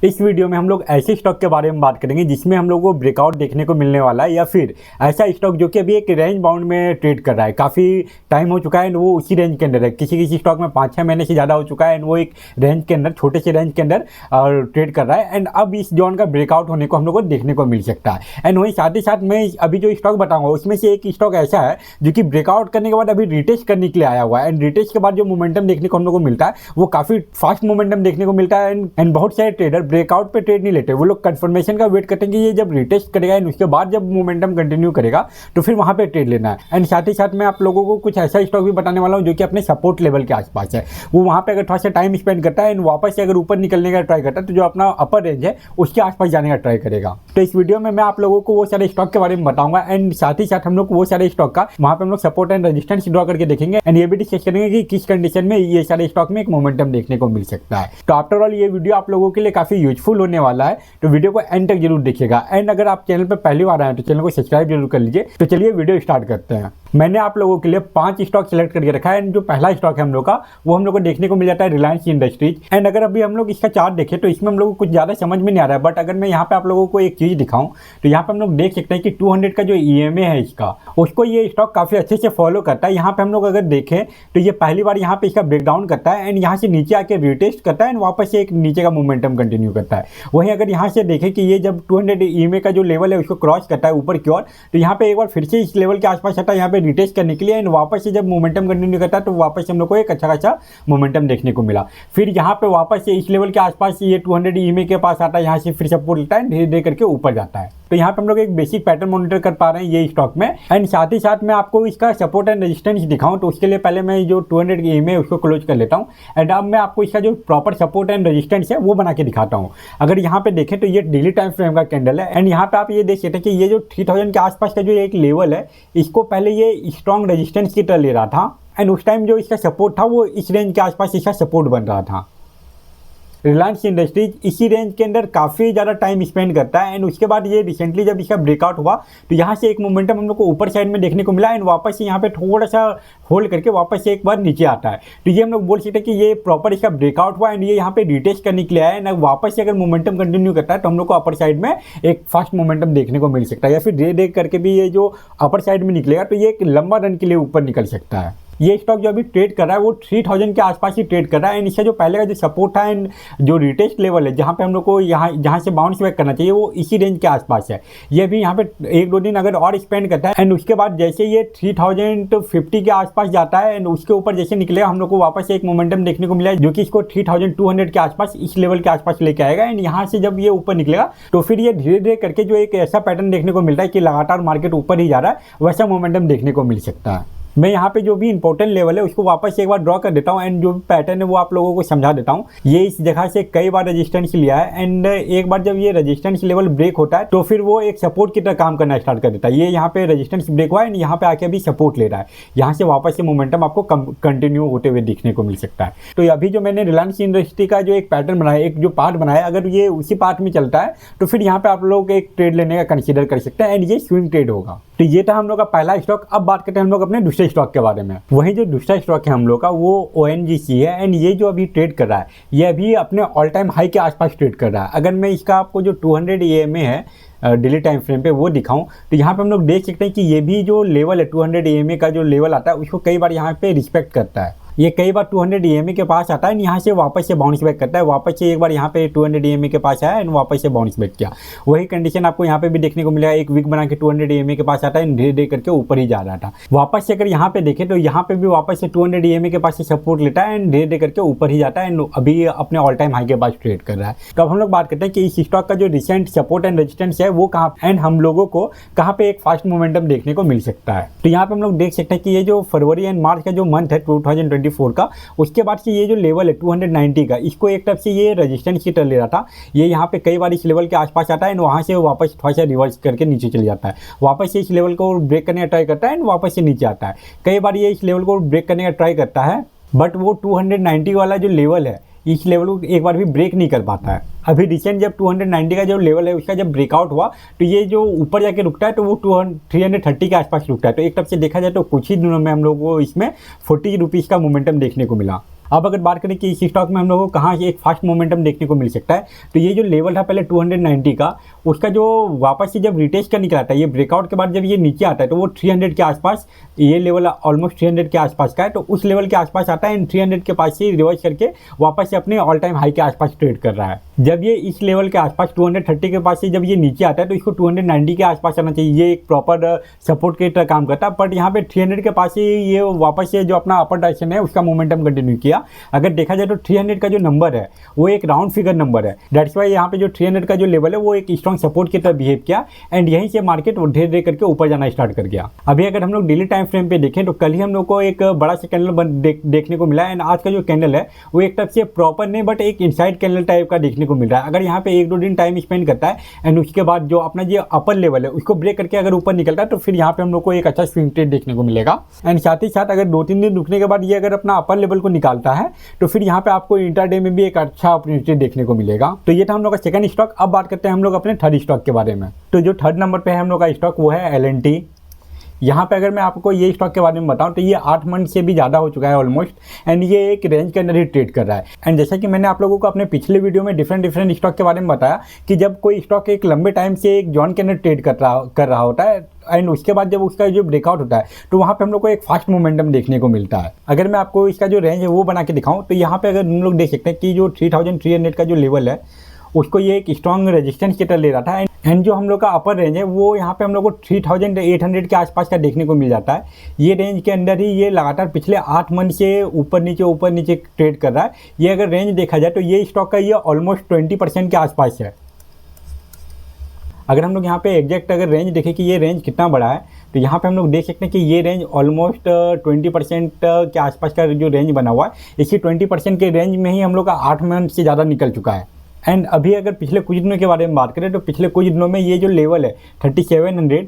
इस वीडियो में हम लोग ऐसे स्टॉक के बारे में बात करेंगे जिसमें हम लोग को ब्रेकआउट देखने को मिलने वाला है, या फिर ऐसा स्टॉक जो कि अभी एक रेंज बाउंड में ट्रेड कर रहा है। काफ़ी टाइम हो चुका है एंड वो उसी रेंज के अंदर है। किसी स्टॉक में 5-6 महीने से ज़्यादा हो चुका है एंड वो एक रेंज के अंदर, छोटे से रेंज के अंदर ट्रेड कर रहा है। एंड अब इस जोन का ब्रेकआउट होने को हम लोग को देखने को मिल सकता है। एंड वहीं साथ ही साथ मैं अभी जो स्टॉक बताऊँगा उसमें से एक स्टॉक ऐसा है जो कि ब्रेकआउट करने के बाद अभी रिटेस्ट करने के लिए आया हुआ है। एंड रिटेस्ट के बाद जो मोमेंटम देखने को हम लोग को मिलता है वो काफ़ी फास्ट मोमेंटम देखने को मिलता है। एंड बहुत सारे ट्रेडर ब्रेकआउट पे ट्रेड नहीं लेते, वो लोग कंफर्मेशन का वेट करते हैं कि ये जब रिटेस्ट करेगा एंड उसके बाद जब मोमेंटम कंटिन्यू करेगा तो फिर वहां पे ट्रेड लेना है। एंड साथ ही साथ मैं आप लोगों को कुछ ऐसा स्टॉक भी बताने वाला हूं जो कि अपने सपोर्ट लेवल के आसपास है। वो वहां पे अगर थोड़ा सा टाइम स्पेंड करता है एंड वापस से अगर ऊपर निकलने का ट्राई करता है तो जो अपना अपर रेंज है उसके आसपास जाने का ट्राई करेगा। तो इस वीडियो में मैं आप लोगों को वो सारे स्टॉक के बारे में बताऊंगा एंड साथ ही साथ हम लोग वो सारे स्टॉक का वहां पे हम लोग सपोर्ट एंड रेजिस्टेंस ड्रॉ करके देखेंगे एंड ये भी डिस्कस करेंगे कि किस कंडीशन में ये सारे स्टॉक में एक मोमेंटम देखने को मिल सकता है। तो आफ्टर ऑल ये वीडियो आप लोगों के लिए काफी यूजफुल होने वाला है, तो वीडियो को एंड तक जरूर देखिएगा। एंड अगर आप चैनल पर पहली बार आए तो चैनल को सब्सक्राइब जरूर कर लीजिए। तो चलिए वीडियो स्टार्ट करते हैं। मैंने आप लोगों के लिए 5 स्टॉक सेलेक्ट करके रखा है एंड जो पहला स्टॉक है हम लोग का वो हम लोग को देखने को मिल जाता है रिलायंस इंडस्ट्रीज। एंड अगर अभी हम लोग इसका चार्ट देखें तो इसमें हम लोग को कुछ ज़्यादा समझ में नहीं आ रहा है, बट अगर मैं यहाँ पे आप लोगों को एक चीज़ दिखाऊं तो यहाँ पे हम लोग देख सकते हैं कि 200 का जो EMA है इसका, उसको ये स्टॉक काफ़ी अच्छे से फॉलो करता है। यहाँ पे हम लोग अगर देखें तो ये पहली बार यहाँ पे इसका ब्रेकडाउन करता है एंड यहाँ से नीचे आके रिटेस्ट करता है एंड वापस से एक नीचे का मोमेंटम कंटिन्यू करता है। वहीं अगर यहाँ से देखें कि ये जब 200 EMA का जो लेवल है उसको क्रॉस करता है ऊपर की ओर, तो यहाँ पे एक बार फिर से इस लेवल के आसपास आता है यहाँ पे रिटेस्ट करने के लिए एंड वापस से जब मोमेंटम कंटिन्यू करता है तो वापस से हम लोग को एक अच्छा खासा मोमेंटम देखने को मिला। फिर यहाँ पे वापस से इस लेवल के आसपास ये 200 EMA के पास आता है, यहाँ से फिर सपोर्ट लेता है, धीरे धीरे करके ऊपर जाता है। तो यहाँ पे हम लोग एक बेसिक पैटर्न मॉनिटर कर पा रहे हैं ये स्टॉक में। एंड साथ ही साथ मैं आपको इसका सपोर्ट एंड रेजिस्टेंस दिखाऊं तो उसके लिए पहले मैं जो 200 EMA है उसको क्लोज कर लेता हूँ एंड अब मैं आपको इसका जो प्रॉपर सपोर्ट एंड रेजिस्टेंस है वो बना के दिखाता हूँ। अगर यहाँ पे देखें तो ये डेली टाइम फ्रेम का कैंडल है एंड यहाँ पे आप ये देख सकते हैं कि ये जो 3000 के आसपास का जो एक लेवल है इसको पहले ये स्ट्रॉन्ग रेजिस्टेंस की तरह ले रहा था एंड उस टाइम जो इसका सपोर्ट था वो इस रेंज के आसपास इसका सपोर्ट बन रहा था। रिलायंस इंडस्ट्रीज इसी रेंज के अंदर काफ़ी ज़्यादा टाइम स्पेंड करता है एंड उसके बाद ये रिसेंटली जब इसका ब्रेकआउट हुआ तो यहाँ से एक मोमेंटम हम लोग को ऊपर साइड में देखने को मिला एंड वापस से यहाँ पे थोड़ा सा होल्ड करके वापस से एक बार नीचे आता है। तो ये हम लोग बोल सकते हैं कि ये प्रॉपर इसका ब्रेकआउट हुआ एंड ये यहाँ पे रिटेस्ट करने के लिए आया एंड वापस से अगर मोमेंटम कंटिन्यू करता है तो हम लोग को अपर साइड में एक फास्ट मोमेंटम देखने को मिल सकता है, या फिर धीरे धीरे करके भी ये जो अपर साइड में निकलेगा तो ये एक लंबा रन के लिए ऊपर निकल सकता है। ये स्टॉक जो अभी ट्रेड कर रहा है वो 3000 के आसपास ही ट्रेड कर रहा है एंड इसका जो पहले का जो सपोर्ट था एंड जो रिटेस्ट लेवल है जहाँ पे हम लोग को जहाँ से बाउंस बैक करना चाहिए वो इसी रेंज के आसपास है। ये भी यहाँ पे 1-2 दिन अगर और स्पेंड करता है एंड उसके बाद जैसे ये 3050 के आसपास जाता है एंड उसके ऊपर जैसे निकलेगा हम लोग को वापस से एक मोमेंटम देखने को मिला है जो कि इसको 3200 के आसपास इस लेवल के आसपास लेके आएगा एंड यहाँ से जब ये ऊपर निकलेगा तो फिर ये धीरे धीरे करके जो एक ऐसा पैटर्न देखने को मिलता है कि लगातार मार्केट ऊपर ही जा रहा है, वैसा मोमेंटम देखने को मिल सकता है। मैं यहाँ पे जो भी इंपॉर्टेंट लेवल है उसको वापस से एक बार ड्रॉ कर देता हूँ एंड जो भी पैटर्न है वो आप लोगों को समझा देता हूँ। ये इस जगह से कई बार रेजिस्टेंस लिया है एंड एक बार जब ये रेजिस्टेंस लेवल ब्रेक होता है तो फिर वो एक सपोर्ट की तरह काम करना स्टार्ट कर देता है। ये यहाँ पे रेजिस्टेंस ब्रेक हुआ है एंड यहाँ पे आके अभी सपोर्ट ले रहा है, यहाँ से वापस से मोमेंटम आपको कंटिन्यू होते हुए दिखने को मिल सकता है। तो अभी जो मैंने रिलायंस इंडस्ट्री का जो एक पैटर्न बनाया, एक जो पार्ट बनाया, अगर ये उसी पार्ट में चलता है तो फिर यहाँ पे आप लोग एक ट्रेड लेने का कंसिडर कर सकते हैं एंड ये स्विंग ट्रेड होगा। तो ये था हम लोग का पहला स्टॉक। अब बात करते हैं हम लोग अपने दूसरे स्टॉक के बारे में। वही जो दूसरा स्टॉक है हम लोग का वो ONGC है एंड ये जो अभी ट्रेड कर रहा है ये अभी अपने ऑल टाइम हाई के आसपास ट्रेड कर रहा है। अगर मैं इसका आपको जो 200 EMA है डेली टाइम फ्रेम पे वो दिखाऊं तो यहाँ पे हम लोग देख सकते हैं कि ये भी जो लेवल है 200 EMA का जो लेवल आता है उसको कई बार यहाँ पे रिस्पेक्ट करता है। ये कई बार 200 EMA के पास आता है, यहाँ से वापस से बाउंस बैक करता है। वापस से एक बार यहाँ पे 200 EMA के पास आया एंड वापस से बाउंस बैक किया। वही कंडीशन आपको यहाँ पे भी देखने को मिलेगा, एक वीक बना के 200 EMA के पास आता है, धीरे धीरे करके ऊपर ही जा रहा था। वापस से अगर यहाँ पे देखें तो यहाँ पे भी वापस से 200 EMA के पास से सपोर्ट लेता है एंड धीरे धीरे करके ऊपर ही जाता है एंड अभी अपने ऑल टाइम हाई के पास ट्रेड कर रहा है। तो अब हम लोग बात करते हैं कि इस स्टॉक का जो रिसेंट सपोर्ट एंड रेजिस्टेंस है वो कहाँ एंड हम लोगों को कहाँ पे एक फास्ट मोमेंटम देखने को मिल सकता है। तो यहाँ पे हम लोग देख सकते हैं कि ये जो फरवरी एंड मार्च का जो मंथ है 2024 का, उसके बाद से ये जो लेवल है 290 का, इसको एक तरफ से ये रेजिस्टेंस की तरह ले रहा था। ये यहाँ पे कई बार इस लेवल के आसपास आता है एंड वहाँ से वापस थोड़ा सा रिवर्स करके नीचे चले जाता है। वापस से इस लेवल को ब्रेक करने का ट्राई करता है एंड वापस से नीचे आता है। कई बार ये इस लेवल को ब्रेक करने का ट्राई करता है बट वो 290 वाला जो लेवल है इस लेवल को एक बार भी ब्रेक नहीं कर पाता है। अभी रिसेंट जब 290 का जो लेवल है उसका जब ब्रेकआउट हुआ तो ये जो ऊपर जाके रुकता है तो वो 330 के आसपास रुकता है। तो एक तरफ से देखा जाए तो कुछ ही दिनों में हम लोग को इसमें 40 रुपीज़ का मोमेंटम देखने को मिला। अब अगर बात करें कि इस स्टॉक में हम लोगों को कहाँ से एक फास्ट मोमेंटम देखने को मिल सकता है, तो ये जो लेवल था पहले 290 का, उसका जो वापस से जब रिटेस्ट का निकला था, ये ब्रेकआउट के बाद जब ये नीचे आता है तो वो 300 के आसपास, ये लेवल ऑलमोस्ट 300 के आसपास का है, तो उस लेवल के आसपास आता है एंड 300 के पास से रिवर्स करके वापस से अपने ऑल टाइम हाई के आसपास ट्रेड कर रहा है। जब ये इस लेवल के आसपास 230 के पास से जब ये नीचे आता है तो इसको 290 के आसपास आना चाहिए, ये एक प्रॉपर सपोर्ट के तरह काम करता है। बट यहाँ पे 300 के पास से ये वापस से जो अपना अपर डायरेक्शन है उसका मोमेंटम कंटिन्यू किया। अगर देखा जाए तो 300 का जो नंबर है वो एक राउंड फिगर नंबर है, दैट्स वाई यहाँ पे जो 300 का जो लेवल है वो एक स्ट्रॉन्ग सपोर्ट की तरह बिहेव किया एंड यहीं से मार्केट धीरे धीरे करके ऊपर जाना स्टार्ट कर गया। अभी अगर हम लोग डेली टाइम फ्रेम पे देखें तो कल ही हम लोग को एक बड़ा सा कैंडल देखने को मिला एंड आज का जो कैंडल है वो एक तरफ से प्रॉपर नहीं बट एक इनसाइड कैंडल टाइप का देखने को मिल रहा है। अगर यहाँ पे 1-2 दिन टाइम स्पेंड करता है एंड उसके बाद जो अपना जो अपर लेवल है उसको ब्रेक करके अगर ऊपर निकलता है तो फिर यहाँ पे हम लोग को एक अच्छा स्विंग ट्रेड देखने को मिलेगा। एंड साथ ही साथ अगर 2-3 दिन रुकने के बाद ये अगर अपना अपर लेवल को निकालता है तो फिर यहाँ पे आपको इंट्राडे में भी एक अच्छा अपॉर्चुनिटी देखने को मिलेगा। तो ये था हम लोग का सेकंड स्टॉक। अब बात करते हैं हम लोग अपने थर्ड स्टॉक के बारे में। तो जो थर्ड नंबर पे है हम लोग का स्टॉक वो है L&T। यहाँ पे अगर मैं आपको ये स्टॉक के बारे में बताऊँ तो ये 8 मंथ से भी ज़्यादा हो चुका है ऑलमोस्ट एंड ये एक रेंज के अंदर ही ट्रेड कर रहा है। एंड जैसा कि मैंने आप लोगों को अपने पिछले वीडियो में डिफरेंट स्टॉक के बारे में बताया कि जब कोई स्टॉक एक लंबे टाइम से एक जोन के अंदर ट्रेड कर रहा होता है एंड उसके बाद जब उसका जो ब्रेकआउट होता है तो वहाँ पे हम लोग को एक फास्ट मोमेंटम देखने को मिलता है। अगर मैं आपको इसका जो रेंज है वो बना के दिखाऊँ तो यहाँ पे अगर हम लोग देख सकते हैं कि जो 3300 का जो लेवल है उसको ये एक स्ट्रॉन्ग रेजिस्टेंस की तरह ले रहा था एंड जो हम लोग का अपर रेंज है वो यहाँ पे हम लोग को 3800 के आसपास का देखने को मिल जाता है। ये रेंज के अंदर ही ये लगातार पिछले 8 मंथ से ऊपर नीचे ट्रेड कर रहा है। ये अगर रेंज देखा जाए तो ये स्टॉक का ये ऑलमोस्ट 20% के आसपास है। अगर हम लोग यहाँ पे एग्जैक्ट अगर रेंज देखें कि ये रेंज कितना बड़ा है तो यहाँ पे हम लोग देख सकते हैं कि ये रेंज ऑलमोस्ट 20% के आसपास का जो रेंज बना हुआ है, इसी 20% के रेंज में ही हम लोग का 8 मंथ से ज़्यादा निकल चुका है। एंड अभी अगर पिछले कुछ दिनों के बारे में बात करें तो पिछले कुछ दिनों में ये जो लेवल है 3700,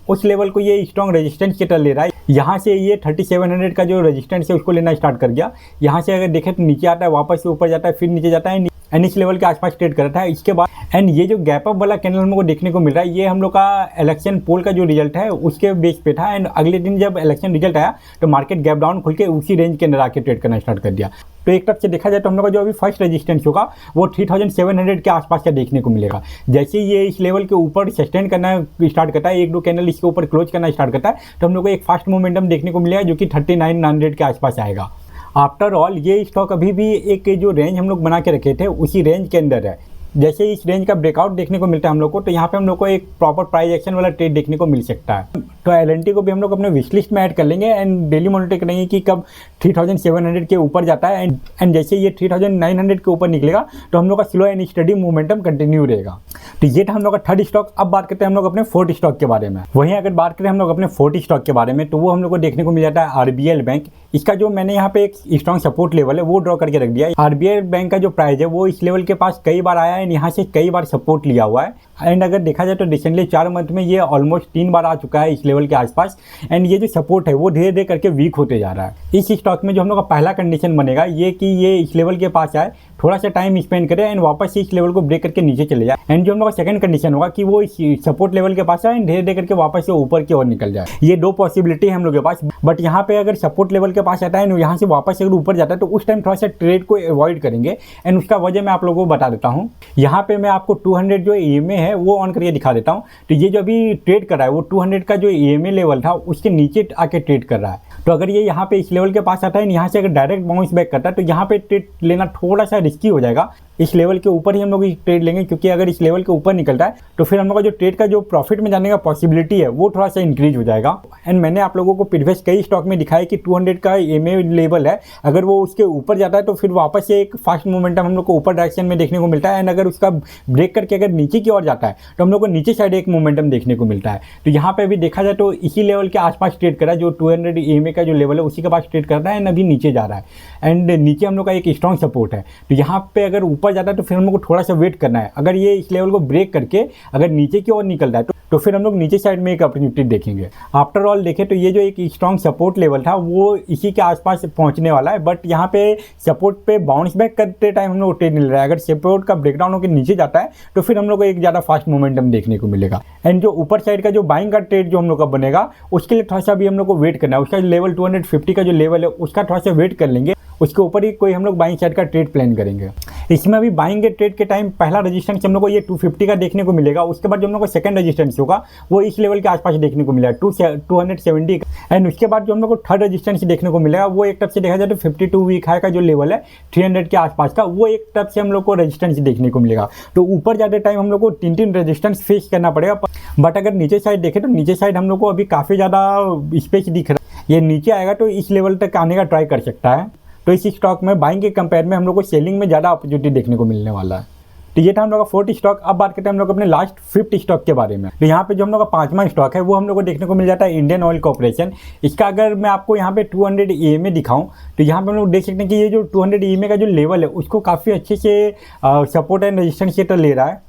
उस लेवल को ये स्ट्रॉन्ग रेजिस्टेंस की तरह ले रहा है। यहाँ से ये 3700 का जो रेजिस्टेंस है उसको लेना स्टार्ट कर गया। यहाँ से अगर देखें तो नीचे आता है, वापस से ऊपर जाता है, फिर नीचे जाता है एंड इस लेवल के आसपास ट्रेड करता है। इसके बाद एंड ये जो गैप अप वाला कैंडल हम लोग को देखने को मिल रहा है ये हम लोग का इलेक्शन पोल का जो रिजल्ट है उसके बेस पे था एंड अगले दिन जब इलेक्शन रिजल्ट आया तो मार्केट गैप डाउन खुल के उसी रेंज के अंदर आके ट्रेड करना स्टार्ट कर दिया। तो एक तरफ से देखा जाए तो हम लोग का जो अभी फर्स्ट रेजिस्टेंस होगा वो 3700 के आसपास का देखने को मिलेगा। जैसे ये इस लेवल के ऊपर सस्टेन करना स्टार्ट करता है, 1-2 कैंडल इसके ऊपर क्लोज करना स्टार्ट करता है तो हम लोग को एक फास्ट मोमेंटम देखने को मिलेगा जो कि 3900 के आसपास आएगा। आफ्टर ऑल ये स्टॉक अभी भी एक जो रेंज हम लोग बना के रखे थे उसी रेंज के अंदर है। जैसे इस रेंज का ब्रेकआउट देखने को मिलता है हम लोग को तो यहाँ पे हम लोग को एक प्रॉपर प्राइस एक्शन वाला ट्रेड देखने को मिल सकता है। तो L&T को भी हम लोग अपने विश लिस्ट में ऐड कर लेंगे एंड डेली मॉनिटर करेंगे कि कब 3700 के ऊपर जाता है एंड जैसे ये 3900 के ऊपर निकलेगा तो हम लोग का slow and study momentum continue रहेगा। तो ये था हम लोग का थर्ड स्टॉक। अब बात करते हैं हम लोग अपने फोर्थ स्टॉक के बारे में। वहीं अगर बात करें हम लोग अपने फोर्थ स्टॉक के बारे में तो वो हम लोग को देखने को मिल जाता है RBL बैंक। इसका जो मैंने यहाँ पे एक स्ट्रॉन्ग सपोर्ट लेवल है वो ड्रॉ करके रख दिया है। RBL बैंक का जो प्राइस है वो इस लेवल के पास कई बार आया है, यहाँ से कई बार सपोर्ट लिया हुआ है एंड अगर देखा जाए तो रिसेंटली 4 मंथ में ये ऑलमोस्ट 3 बार आ चुका है इस लेवल के आसपास एंड ये जो सपोर्ट है वो धीरे धीरे करके वीक होते जा रहा है। इस स्टॉक में जो हम लोग का पहला कंडीशन बनेगा ये कि ये इस लेवल के पास आए, थोड़ा सा टाइम स्पेंड करे एंड वापस से इस लेवल को ब्रेक करके नीचे चले जाए एंड जो हम लोग का सेकंड कंडीशन होगा कि वो इस सपोर्ट लेवल के पास आए एंड धीरे धीरे करके वापस से ऊपर की ओर निकल जाए। ये 2 पॉसिबिलिटी है हम लोग के पास। बट यहाँ पे अगर सपोर्ट लेवल के पास आता है यहाँ से वापस अगर ऊपर जाता है तो उस टाइम थोड़ा सा ट्रेड को अवॉइड करेंगे एंड उसका वजह मैं आप लोगों को बता देता हूँ। यहाँ पे मैं आपको 200 जो EMA है वो ऑन करके दिखा देता हूँ। तो ये जो अभी ट्रेड कर रहा है वो 200 का जो EMA लेवल था उसके नीचे आके ट्रेड कर रहा है। तो अगर ये यहाँ पे इस लेवल के पास आता है यहाँ से अगर डायरेक्ट बाउंस बैक करता है तो यहाँ पे ट्रेड लेना थोड़ा सा रिस्की हो जाएगा। इस लेवल के ऊपर ही हम लोग ट्रेड लेंगे क्योंकि अगर इस लेवल के ऊपर निकलता है तो फिर हम लोग का जो ट्रेड का जो प्रॉफिट में जाने का पॉसिबिलिटी है वो थोड़ा सा इंक्रीज हो जाएगा। एंड मैंने आप लोगों को प्रीवियस कई स्टॉक में दिखाया कि 200 का EMA लेवल है, अगर वो उसके ऊपर जाता है तो फिर वापस से एक फास्ट मोमेंटम हम लोग को ऊपर डायरेक्शन में देखने को मिलता है एंड अगर उसका ब्रेक करके अगर नीचे की ओर जाता है तो हम लोग को नीचे साइड एक मोमेंटम देखने को मिलता है। तो यहाँ पे अभी देखा जाए तो इसी लेवल के आसपास ट्रेड कर रहा है, जो 200 EMA का जो लेवल है उसी के पास ट्रेड कर रहा है एंड अभी नीचे जा रहा है एंड नीचे हम लोग का एक स्ट्रॉन्ग सपोर्ट है। तो यहाँ पे अगर ऊपर जाता है तो फिर हम लोग को थोड़ा सा वेट करना है। अगर ये इस लेवल को ब्रेक करके अगर नीचे की ओर निकल रहा है तो फिर हम लोग नीचे साइड में एक अपॉर्चुनिटी देखेंगे। आफ्टर ऑल देखें तो ये जो एक स्ट्रॉन्ग सपोर्ट लेवल था वो इसी के आसपास पहुंचने वाला है। बट यहाँ पे सपोर्ट पे बाउंस बैक करते टाइम हम लोग ट्रेड मिल रहा है। अगर सपोर्ट का ब्रेकडाउन होकर नीचे जाता है तो फिर हम लोग को एक ज़्यादा फास्ट मोमेंटम देखने को मिलेगा एंड जो ऊपर साइड का जो बाइंग का ट्रेड जो हम लोग का बनेगा उसके लिए थोड़ा सा भी हम लोग को वेट करना है। उसका लेवल 250 का जो लेवल है उसका थोड़ा सा वेट कर लेंगे। उसके ऊपर ही कोई हम लोग बाइंग साइड का ट्रेड प्लान करेंगे। इसमें अभी बाइंग के ट्रेड के टाइम पहला रेजिस्टेंस हम लोग को ये 250 का देखने को मिलेगा। उसके बाद जो हम लोग को सेकंड रेजिस्टेंस होगा वो इस लेवल के आसपास देखने को मिलेगा 270 एंड उसके बाद जो हम लोग को थर्ड रेजिस्टेंस देखने को मिलेगा वो एक तरफ से देखा जाए तो 52 वीक हाई का जो लेवल है 300 के आसपास का, वो एक तरफ से हम लोग को रेजिस्टेंस देखने को मिलेगा। तो ऊपर जाते टाइम हम लोग को 3 रेजिस्टेंस फेस करना पड़ेगा। बट अगर नीचे साइड देखें तो नीचे साइड हम लोग को अभी काफ़ी ज़्यादा स्पेस दिख रहा है। ये नीचे आएगा तो इस लेवल तक आने का ट्राई कर सकता है। तो इस स्टॉक में बाइंग के कंपेयर में हम लोग को सेलिंग में ज़्यादा अपॉर्चुनिटी देखने को मिलने वाला है। तो ये था हम लोग का 4th स्टॉक। अब बात करते हैं हम लोग अपने लास्ट 5th स्टॉक के बारे में। तो यहाँ पे जो हम लोग का 5वां स्टॉक है वो हम लोग को देखने को मिल जाता है इंडियन ऑयल कॉर्पोरेशन। इसका अगर मैं आपको यहाँ पे 200 EMA दिखाऊँ तो यहाँ पे हम लोग देख सकते हैं कि ये जो 200 EMA का जो लेवल है उसको काफ़ी अच्छे से सपोर्ट एंड रेजिस्टेंस की तरह ले रहा है।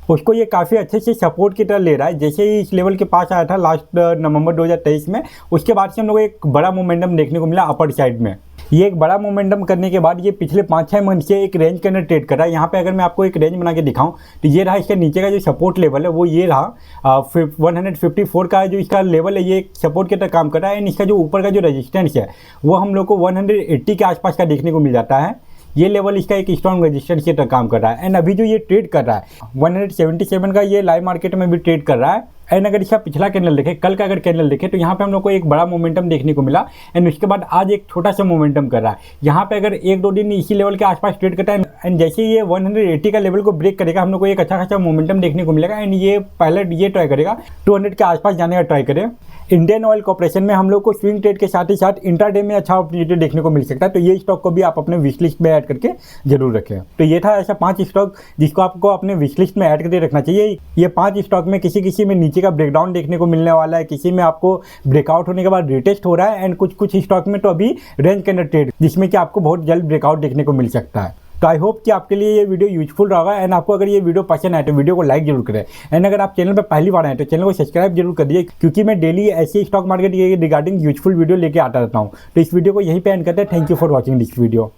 उसको ये काफ़ी अच्छे से सपोर्ट की तरह ले रहा है। जैसे ही इस लेवल के पास आया था लास्ट नवंबर 2023 में, उसके बाद से हम लोग को एक बड़ा मोमेंटम देखने को मिला अपर साइड में। ये एक बड़ा मोमेंटम करने के बाद ये पिछले 5-6 मंथ से एक रेंज के अंदर ट्रेड कर रहा है। यहाँ पे अगर मैं आपको एक रेंज बना के दिखाऊं तो ये रहा इसके नीचे का जो सपोर्ट लेवल है वो ये रहा 154 का जो इसका लेवल है, ये सपोर्ट की तरह काम कर रहा है। एंड इसका जो ऊपर का जो रेजिस्टेंस है वो हम लोग को 180 के आसपास का देखने को मिल जाता है। ये लेवल इसका एक स्ट्रॉन्ग रेजिस्टेंस की तरह काम कर रहा है। एंड अभी जो ये ट्रेड कर रहा है 177 का ये लाइव मार्केट में भी ट्रेड कर रहा है। एंड अगर इसका पिछला कैंडल देखें, कल का अगर कैंडल देखें तो यहाँ पे हम लोग को एक बड़ा मोमेंटम देखने को मिला। एंड उसके बाद आज एक छोटा सा मोमेंटम कर रहा है। यहाँ पे अगर 1-2 दिन इसी लेवल के आसपास ट्रेड करता है एंड जैसे ये 180 का लेवल को ब्रेक करेगा हम लोग को एक अच्छा खासा मोमेंटम देखने को मिलेगा। एंड ये पहले ये ट्राई करेगा 200 के आसपास जाने का ट्राई करे। इंडियन ऑयल कॉर्पोरेशन में हम लोग को स्विंग ट्रेड के साथ ही साथ इंट्राडे में अच्छा अपॉर्चुनिटी देखने को मिल सकता है। तो ये स्टॉक को भी आप अपने विश लिस्ट में ऐड करके जरूर रखें। तो ये था ऐसा 5 स्टॉक जिसको आपको अपने विश लिस्ट में ऐड करके रखना चाहिए। ये 5 स्टॉक में किसी में नीचे का ब्रेकडाउन देखने को मिलने वाला है, किसी में आपको ब्रेकआउट होने के बाद रिटेस्ट हो रहा है एंड कुछ स्टॉक में तो अभी रेंज के अंदर ट्रेड जिसमें कि आपको बहुत जल्द ब्रेकआउट देखने को मिल सकता है। तो आई होप कि आपके लिए ये वीडियो यूजफुल रहा एंड आपको अगर ये वीडियो पसंद आए तो वीडियो को लाइक जरूर करें। एंड अगर आप चैनल पर पहली बार आए तो चैनल को सब्सक्राइब जरूर कर दीजिए, क्योंकि मैं डेली ऐसे स्टॉक मार्केट के रिगार्डिंग यूजफुल वीडियो लेके आता रहता हूँ। तो इस वीडियो को यहीं पे एंड करते हैं। Thank you for watching this video.